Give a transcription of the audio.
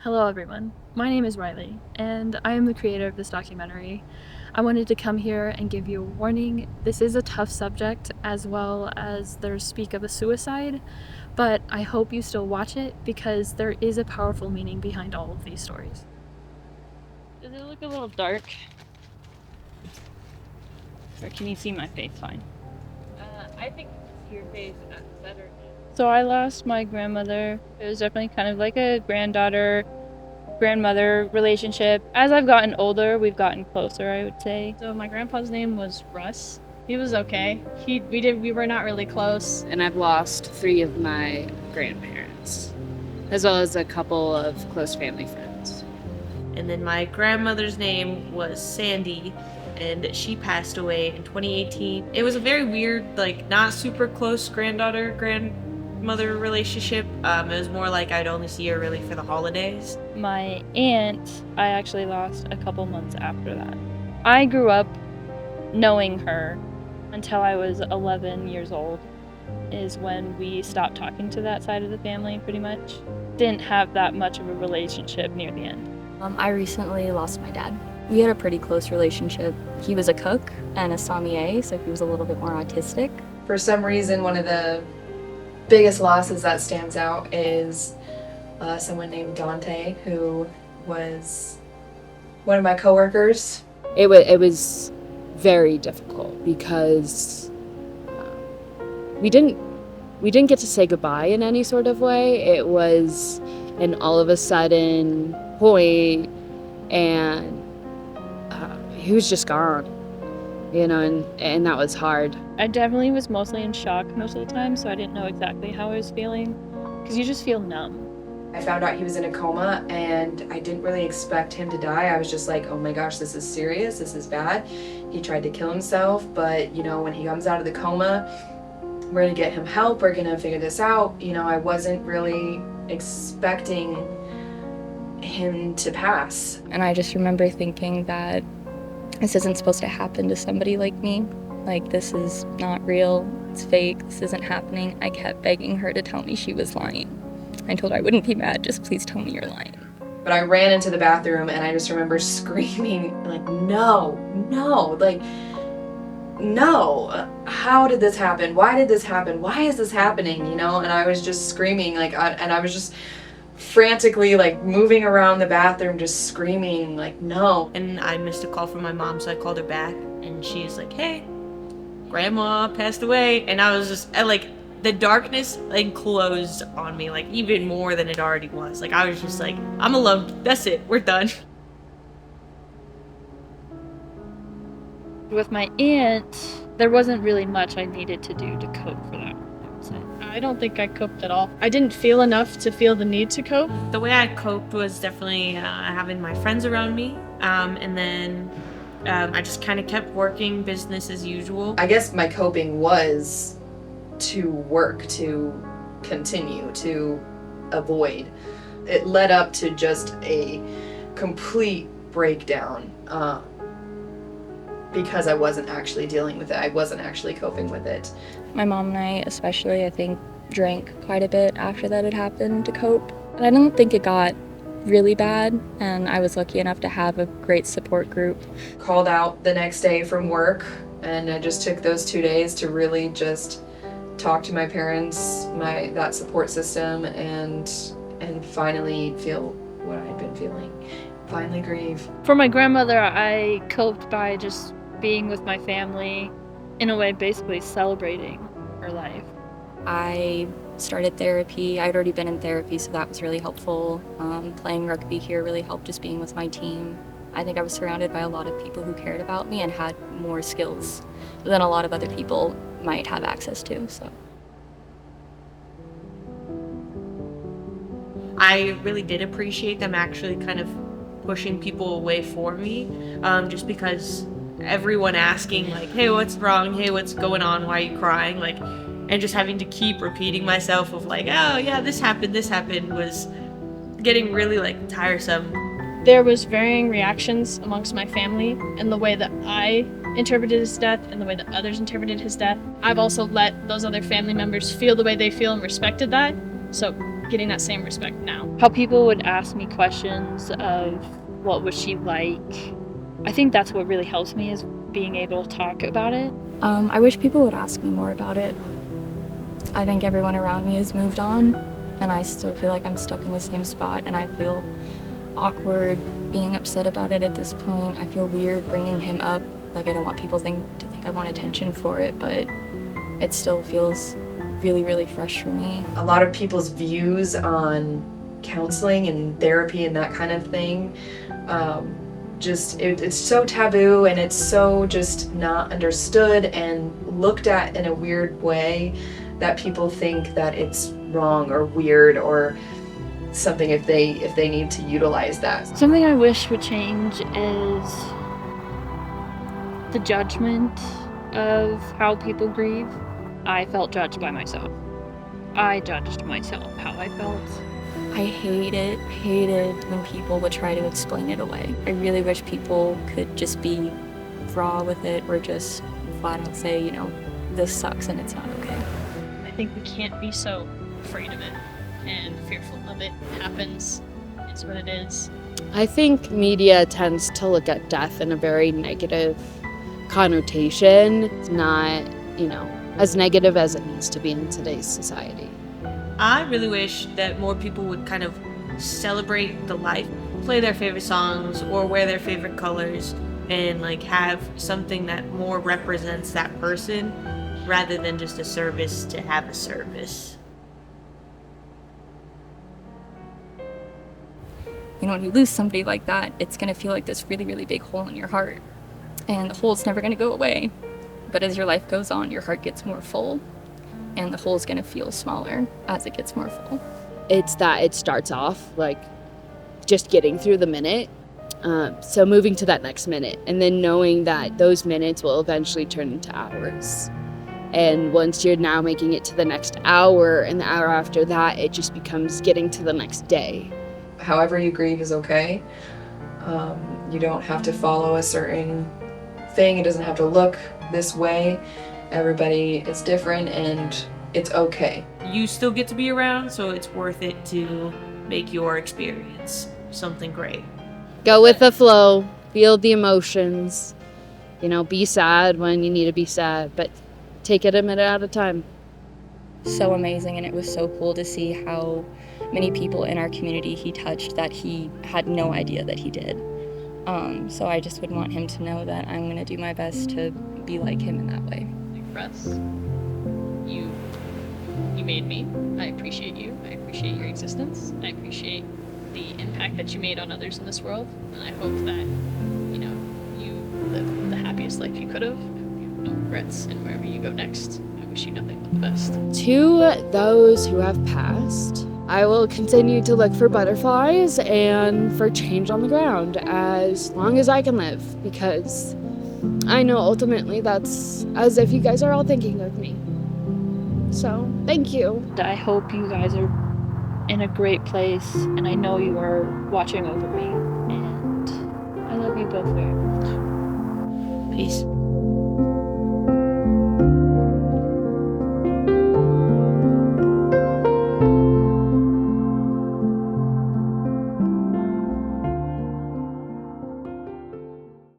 Hello everyone, my name is Riley, and I am the creator of this documentary. I wanted to come here and give you a warning. This is a tough subject, as well as there's speak of a suicide, but I hope you still watch it because there is a powerful meaning behind all of these stories. Does it look a little dark? Or can you see my face fine? I think your face better. So I lost my grandmother. It was definitely kind of like a grandmother relationship. As I've gotten older, we've gotten closer, I would say. So my grandpa's name was Russ. He was okay. We were not really close. And I've lost 3 of my grandparents, as well as a couple of close family friends. And then my grandmother's name was Sandy, and she passed away in 2018. It was a very weird, not super close grandmother relationship. It was more like I'd only see her really for the holidays. My aunt, I actually lost a couple months after that. I grew up knowing her until I was 11 years old, is when we stopped talking to that side of the family pretty much. Didn't have that much of a relationship near the end. I recently lost my dad. We had a pretty close relationship. He was a cook and a sommelier, so he was a little bit more autistic. For some reason, one of the biggest losses that stands out is someone named Dante, who was one of my coworkers. It was very difficult because we didn't get to say goodbye in any sort of way. It was an all of a sudden point, and he was just gone, and that was hard. I definitely was mostly in shock most of the time, so I didn't know exactly how I was feeling, because you just feel numb. I found out he was in a coma, and I didn't really expect him to die. I was just like, oh my gosh, this is serious, this is bad. He tried to kill himself, but when he comes out of the coma, we're gonna get him help, we're gonna figure this out. I wasn't really expecting him to pass. And I just remember thinking that this isn't supposed to happen to somebody like me. Like, this is not real, it's fake, this isn't happening. I kept begging her to tell me she was lying. I told her I wouldn't be mad, just please tell me you're lying. But I ran into the bathroom and I just remember screaming, like, no, how did this happen? Why did this happen? Why is this happening? And I was just screaming, and I was just frantically, moving around the bathroom, just screaming, no. And I missed a call from my mom, so I called her back, and she's like, hey, grandma passed away. And I was just, the darkness, closed on me, even more than it already was. I was just like, I'm alone. That's it. We're done. With my aunt, there wasn't really much I needed to do to cope for that, I would say. I don't think I coped at all. I didn't feel enough to feel the need to cope. The way I coped was definitely having my friends around me, and then I just kind of kept working business as usual. I guess my coping was to work, to continue, to avoid. It led up to just a complete breakdown because I wasn't actually dealing with it. I wasn't actually coping with it. My mom and I, especially, I think, drank quite a bit after that had happened to cope. And I don't think it got really bad, and I was lucky enough to have a great support group. Called out the next day from work, and I just took those 2 days to really just talk to my parents, that support system, and finally feel what I'd been feeling. Finally grieve. For my grandmother, I coped by just being with my family, in a way basically celebrating her life. I started therapy. I'd already been in therapy, so that was really helpful. Playing rugby here really helped, just being with my team. I think I was surrounded by a lot of people who cared about me and had more skills than a lot of other people might have access to. So I really did appreciate them actually kind of pushing people away for me, just because everyone asking, hey, what's wrong? Hey, what's going on? Why are you crying? And just having to keep repeating myself of oh yeah, this happened was getting really tiresome. There was varying reactions amongst my family, and the way that I interpreted his death and the way that others interpreted his death. I've also let those other family members feel the way they feel and respected that. So getting that same respect now. How people would ask me questions of what was she like. I think that's what really helps me, is being able to talk about it. I wish people would ask me more about it. I think everyone around me has moved on, and I still feel like I'm stuck in the same spot, and I feel awkward being upset about it at this point. I feel weird bringing him up. Like, I don't want people to think I want attention for it, but it still feels really, really fresh for me. A lot of people's views on counseling and therapy and that kind of thing, it's so taboo, and it's so just not understood and looked at in a weird way that people think that it's wrong or weird or something if they need to utilize that. Something I wish would change is the judgment of how people grieve. I felt judged by myself. I judged myself how I felt. I hated when people would try to explain it away. I really wish people could just be raw with it, or just flat out say, you know, this sucks and it's not okay. I think we can't be so afraid of it and fearful of it. It happens. It's what it is. I think media tends to look at death in a very negative connotation. It's not, as negative as it needs to be in today's society. I really wish that more people would kind of celebrate the life, play their favorite songs or wear their favorite colors, and like have something that more represents that person rather than just a service to have a service. You know, when you lose somebody like that, it's gonna feel like this really, really big hole in your heart. And the hole's never gonna go away. But as your life goes on, your heart gets more full, and the hole's gonna feel smaller as it gets more full. It's that it starts off like just getting through the minute, so moving to that next minute, and then knowing that those minutes will eventually turn into hours. And once you're now making it to the next hour and the hour after that, it just becomes getting to the next day. However you grieve is okay. You don't have to follow a certain thing. It doesn't have to look this way. Everybody is different, and it's okay. You still get to be around, so it's worth it to make your experience something great. Go with the flow, feel the emotions, be sad when you need to be sad, but take it a minute at a time. So amazing, and it was so cool to see how many people in our community he touched that he had no idea that he did. So I just would want him to know that I'm gonna do my best to be like him in that way. Russ, you made me. I appreciate you. I appreciate your existence. I appreciate the impact that you made on others in this world. And I hope that, you live the happiest life you could have. You have no regrets, and wherever you go next, I wish you nothing but the best. To those who have passed, I will continue to look for butterflies and for change on the ground as long as I can live, because I know ultimately that's as if you guys are all thinking of me. So, thank you. I hope you guys are in a great place, and I know you are watching over me, and I love you both very much. Peace.